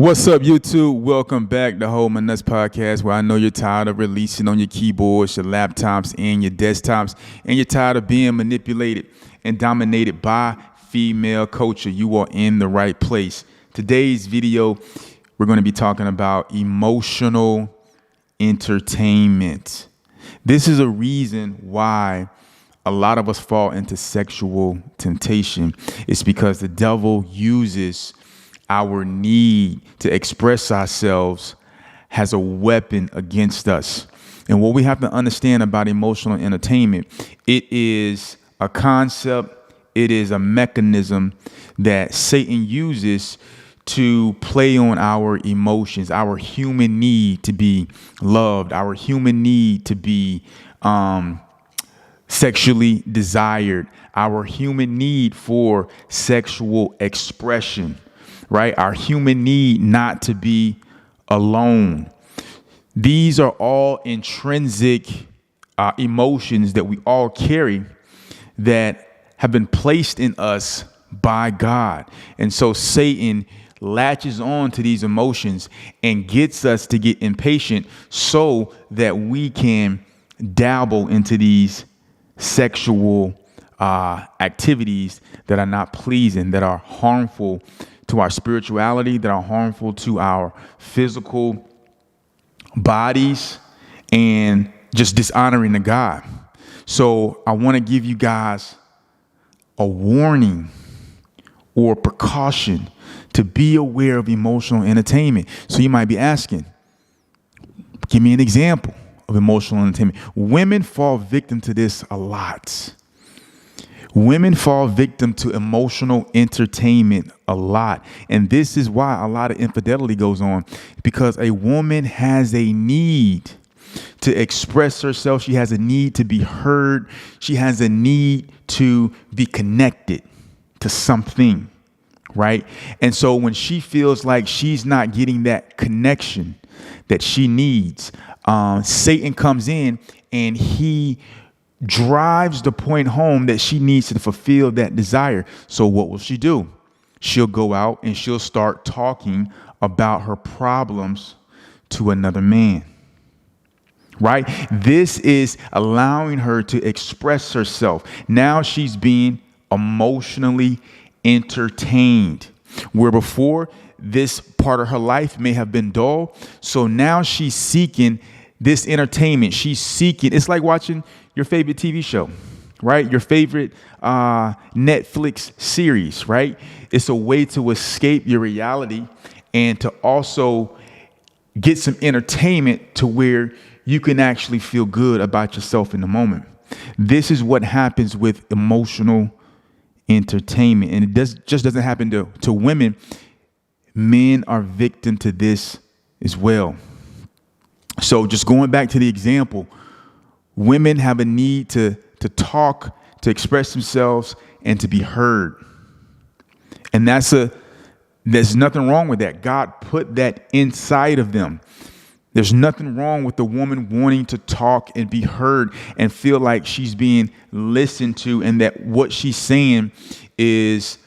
What's up, YouTube? Welcome back to Hold My Nuts Podcast, where I know you're tired of releasing on your keyboards, your laptops, and your desktops, and you're tired of being manipulated and dominated by female culture. You are in the right place. Today's video, we're going to be talking about emotional entertainment. This is a reason why a lot of us fall into sexual temptation. It's because the devil uses our need to express ourselves as a weapon against us. And what we have to understand about emotional entertainment, it is a concept, it is a mechanism that Satan uses to play on our emotions, our human need to be loved, our human need to be sexually desired, our human need for sexual expression. Right? Our human need not to be alone. These are all intrinsic emotions that we all carry that have been placed in us by God. And so Satan latches on to these emotions and gets us to get impatient so that we can dabble into these sexual activities that are not pleasing, that are harmful to our spirituality, that are harmful to our physical bodies, and just dishonoring to God. So I want to give you guys a warning or precaution to be aware of emotional entertainment. So you might be asking, give me an example of emotional entertainment. Women fall victim to this a lot. Women fall victim to emotional entertainment a lot. And this is why a lot of infidelity goes on, because a woman has a need to express herself. She has a need to be heard. She has a need to be connected to something, right? And so when she feels like she's not getting that connection that she needs, Satan comes in and he drives the point home that she needs to fulfill that desire. So what will she do? She'll go out and she'll start talking about her problems to another man, right? This is allowing her to express herself. Now she's being emotionally entertained, where before this part of her life may have been dull. So now she's seeking this entertainment. She's seeking, it's like watching your favorite TV show, right? Your favorite Netflix series, right? It's a way to escape your reality and to also get some entertainment to where you can actually feel good about yourself in the moment. This is what happens with emotional entertainment. And it just doesn't happen to women. Men are victim to this as well. So just going back to the example, women have a need to talk, to express themselves, and to be heard. And there's nothing wrong with that. God put that inside of them. There's nothing wrong with the woman wanting to talk and be heard and feel like she's being listened to and that what she's saying is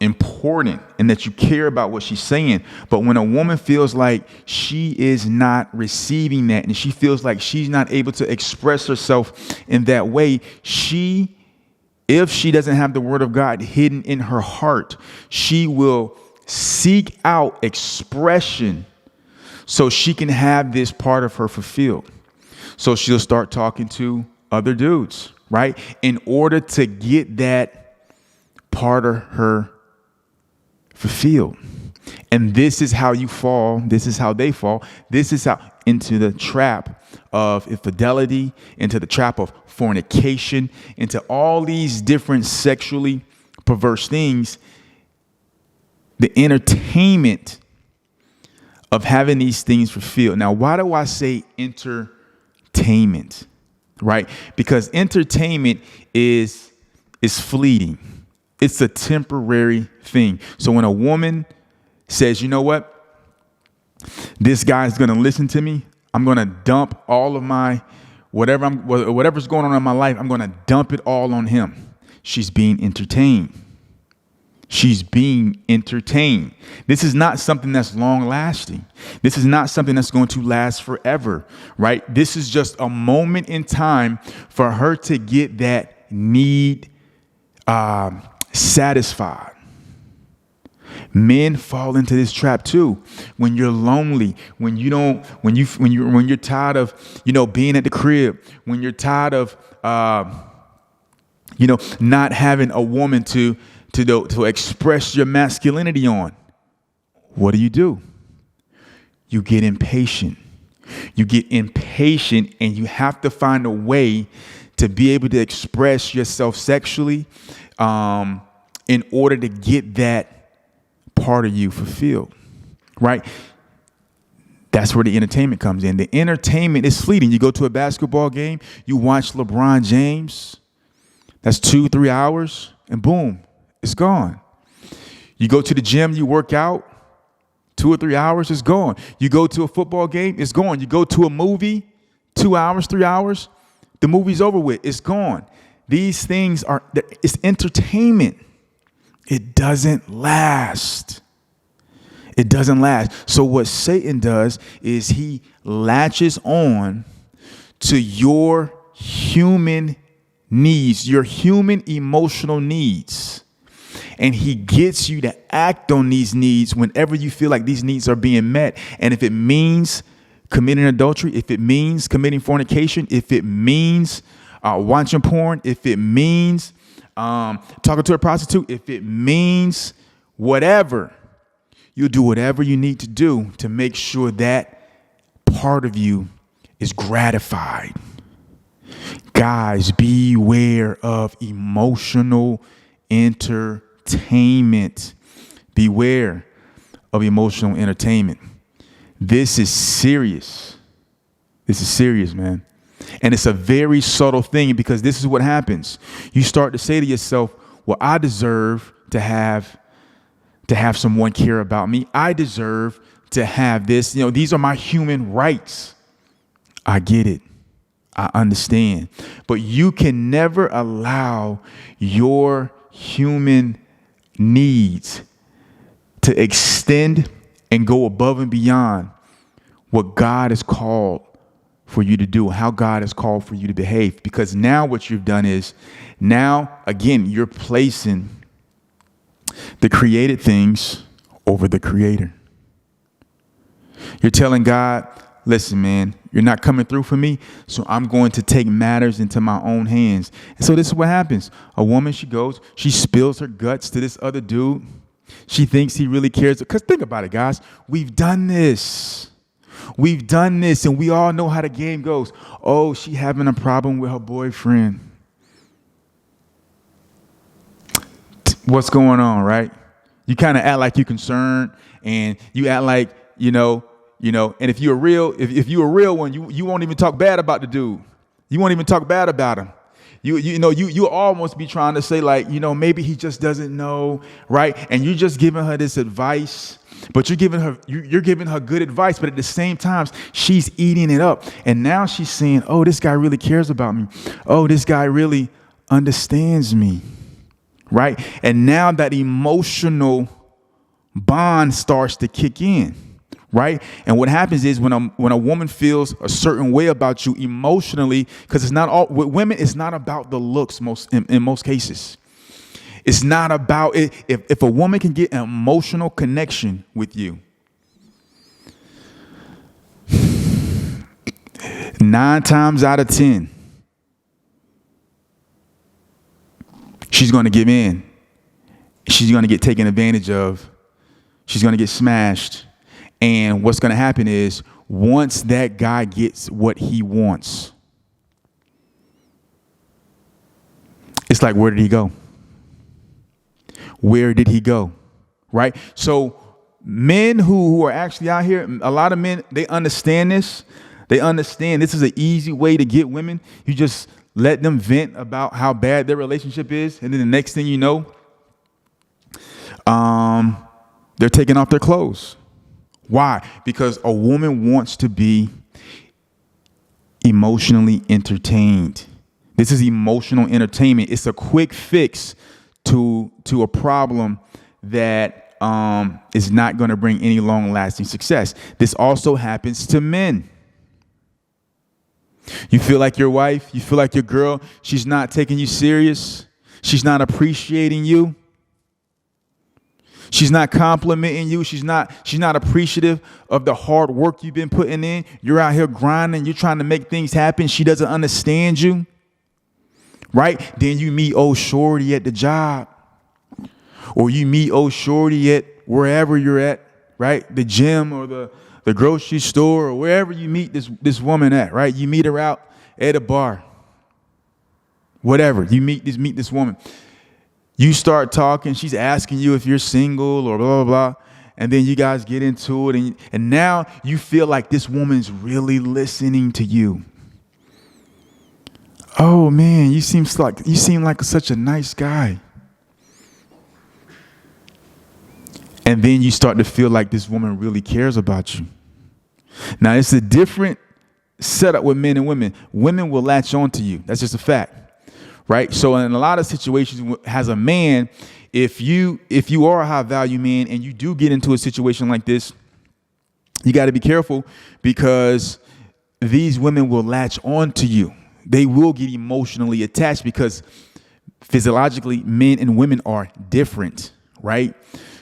important and that you care about what she's saying. But when a woman feels like she is not receiving that and she feels like she's not able to express herself in that way, if she doesn't have the word of God hidden in her heart, she will seek out expression so she can have this part of her fulfilled. So she'll start talking to other dudes, right? In order to get that part of her fulfilled. And this is how you fall. This is how they fall. This is how into the trap of infidelity, into the trap of fornication, into all these different sexually perverse things. The entertainment of having these things fulfilled. Now, why do I say entertainment? Right? Because entertainment is fleeting. It's a temporary thing. So when a woman says, you know what, this guy's going to listen to me, I'm going to dump all of my whatever's going on in my life, I'm going to dump it all on him. She's being entertained. She's being entertained. This is not something that's long lasting. This is not something that's going to last forever, right? This is just a moment in time for her to get that need satisfied. Men fall into this trap too. When you're lonely, when you're tired of, being at the crib, when you're tired of, not having a woman to express your masculinity on, what do? You get impatient. You get impatient, and you have to find a way to be able to express yourself sexually in order to get that part of you fulfilled, right? That's where the entertainment comes in. The entertainment is fleeting. You go to a basketball game, you watch LeBron James. That's 2-3 hours, and boom, it's gone. You go to the gym, you work out, 2 or 3 hours, it's gone. You go to a football game, it's gone. You go to a movie, 2 hours, 3 hours, the movie's over with, it's gone. These things it's entertainment. It doesn't last. It doesn't last. So what Satan does is he latches on to your human needs, your human emotional needs. And he gets you to act on these needs whenever you feel like these needs are being met. And if it means committing adultery, if it means committing fornication, if it means watching porn, if it means talking to a prostitute, if it means whatever, you'll do whatever you need to do to make sure that part of you is gratified. Guys, beware of emotional entertainment. Beware of emotional entertainment. This is serious. This is serious, man. And it's a very subtle thing, because this is what happens. You start to say to yourself, well, I deserve to have someone care about me. I deserve to have this. These are my human rights. I get it. I understand. But you can never allow your human needs to extend and go above and beyond what God has called for you to do, how God has called for you to behave. Because now what you've done is, again, you're placing the created things over the Creator. You're telling God, listen, man, you're not coming through for me, so I'm going to take matters into my own hands. And so this is what happens. A woman, she spills her guts to this other dude. She thinks he really cares. Because think about it, guys. We've done this, and we all know how the game goes. Oh, she having a problem with her boyfriend. What's going on, right? You kind of act like you're concerned, and you act like, and if you're a real one, you won't even talk bad about the dude. You won't even talk bad about him. You almost be trying to say, like, maybe he just doesn't know, right? And you're just giving her this advice, but you're giving her good advice, but at the same time, she's eating it up. And now she's saying, oh, this guy really cares about me. Oh, this guy really understands me, right? And now that emotional bond starts to kick in. Right. And what happens is when a woman feels a certain way about you emotionally, because it's not all with women, it's not about the looks in most cases. It's not about it. If a woman can get an emotional connection with you, 9 times out of 10, she's going to give in. She's going to get taken advantage of. She's going to get smashed. And what's going to happen is, once that guy gets what he wants, it's like, where did he go? Where did he go? Right? So men who are actually out here, a lot of men, they understand this. They understand this is an easy way to get women. You just let them vent about how bad their relationship is. And then the next thing you know, they're taking off their clothes. Why? Because a woman wants to be emotionally entertained. This is emotional entertainment. It's a quick fix to a problem that is not going to bring any long-lasting success. This also happens to men. You feel like your wife, you feel like your girl, she's not taking you serious. She's not appreciating you. She's not complimenting you. She's not appreciative of the hard work you've been putting in. You're out here grinding. You're trying to make things happen. She doesn't understand you. Right? Then you meet old shorty at the job. Or you meet old shorty at wherever you're at, right? The gym or the grocery store or wherever you meet this woman at, right? You meet her out at a bar. Whatever. You meet this woman. You start talking, she's asking you if you're single or blah, blah, blah. And then you guys get into it. And now you feel like this woman's really listening to you. Oh, man, you seem like such a nice guy. And then you start to feel like this woman really cares about you. Now, it's a different setup with men and women. Women will latch on to you. That's just a fact. Right. So in a lot of situations as a man, if you are a high value man and you do get into a situation like this, you got to be careful because these women will latch on to you. They will get emotionally attached because physiologically men and women are different. Right.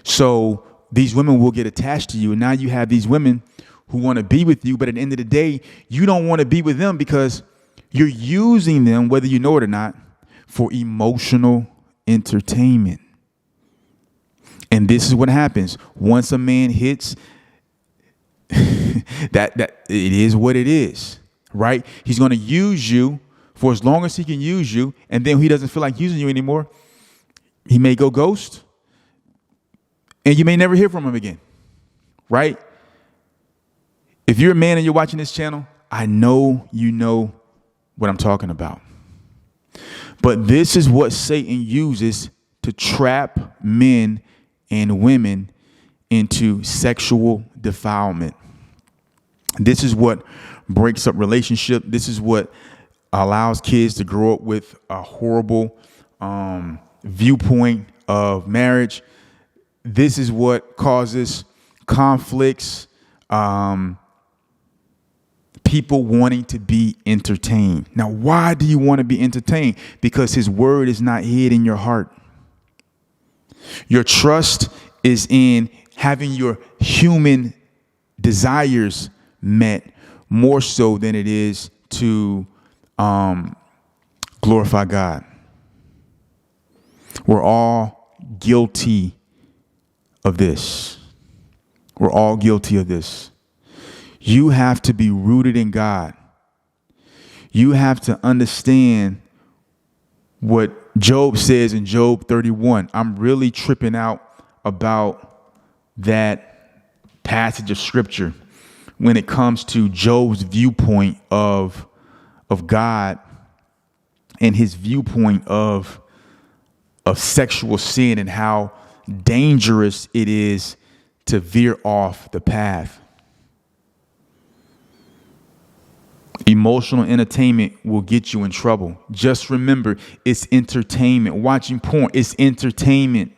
So these women will get attached to you. And now you have these women who want to be with you. But at the end of the day, you don't want to be with them because you're using them, whether you know it or not, for emotional entertainment. And this is what happens. Once a man hits that it is what it is, right? He's going to use you for as long as he can use you. And then when he doesn't feel like using you anymore, he may go ghost and you may never hear from him again, right? If you're a man and you're watching this channel, I know you know what I'm talking about. But this is what Satan uses to trap men and women into sexual defilement. This is what breaks up relationship. This is what allows kids to grow up with a horrible viewpoint of marriage. This is what causes conflicts, people wanting to be entertained. Now, why do you want to be entertained? Because his word is not hid in your heart. Your trust is in having your human desires met more so than it is to glorify God. We're all guilty of this. We're all guilty of this. You have to be rooted in God. You have to understand what Job says in Job 31. I'm really tripping out about that passage of scripture when it comes to Job's viewpoint of God and his viewpoint of sexual sin and how dangerous it is to veer off the path. Emotional entertainment will get you in trouble. Just remember, it's entertainment. Watching porn, it's entertainment.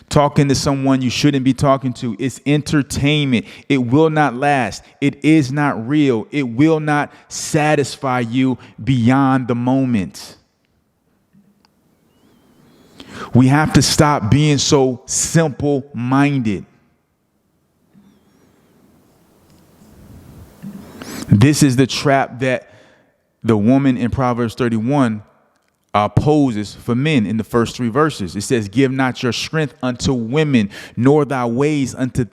Talking to someone you shouldn't be talking to, it's entertainment. It will not last. It is not real. It will not satisfy you beyond the moment. We have to stop being so simple-minded. This is the trap that the woman in Proverbs 31 poses for men in the first 3 verses. It says, give not your strength unto women, nor thy ways unto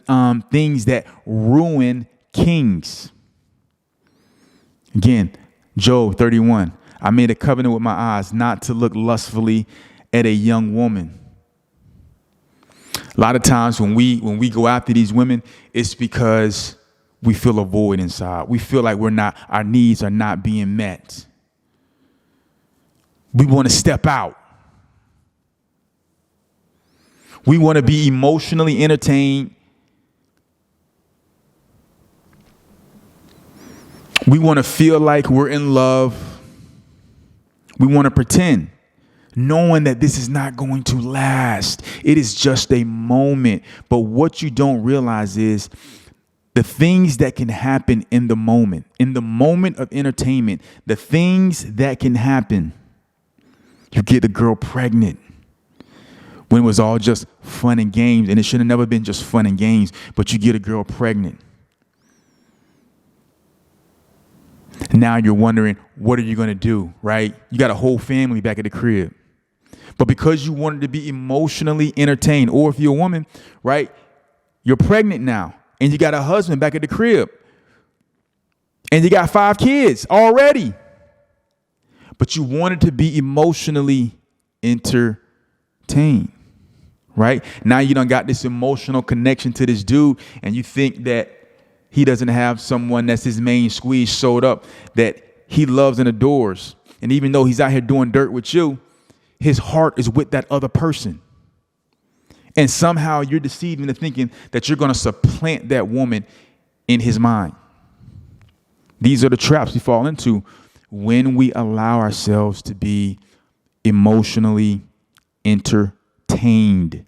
things that ruin kings. Again, Job 31. I made a covenant with my eyes not to look lustfully at a young woman. A lot of times when we go after these women, it's because we feel a void inside. We feel like our needs are not being met. We want to step out. We want to be emotionally entertained. We want to feel like we're in love. We want to pretend. knowing that this is not going to last. It is just a moment. But what you don't realize is the things that can happen in the moment of entertainment, the things that can happen. You get the girl pregnant when it was all just fun and games, and it should have never been just fun and games, but you get a girl pregnant. Now you're wondering, what are you going to do, right? You got a whole family back at the crib. But because you wanted to be emotionally entertained, or if you're a woman, right, you're pregnant now, and you got a husband back at the crib, and you got 5 kids already. But you wanted to be emotionally entertained, right? Now you done got this emotional connection to this dude, and you think that he doesn't have someone that's his main squeeze sewed up, that he loves and adores. And even though he's out here doing dirt with you, his heart is with that other person. And somehow you're deceived into thinking that you're going to supplant that woman in his mind. These are the traps we fall into when we allow ourselves to be emotionally entertained.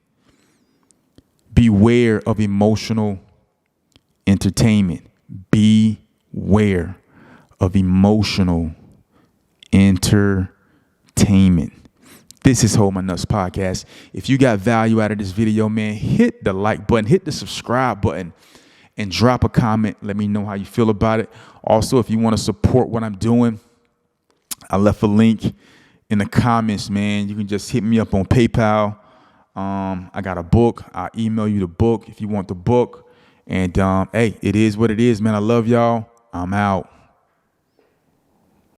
Beware of emotional entertainment. Beware of emotional entertainment. This is Hold My Nuts Podcast. If you got value out of this video, man, hit the like button, hit the subscribe button, and drop a comment. Let me know how you feel about it. Also, if you want to support what I'm doing, I left a link in the comments, man. You can just hit me up on PayPal. I got a book. I'll email you the book if you want the book. And hey, it is what it is, man. I love y'all. I'm out.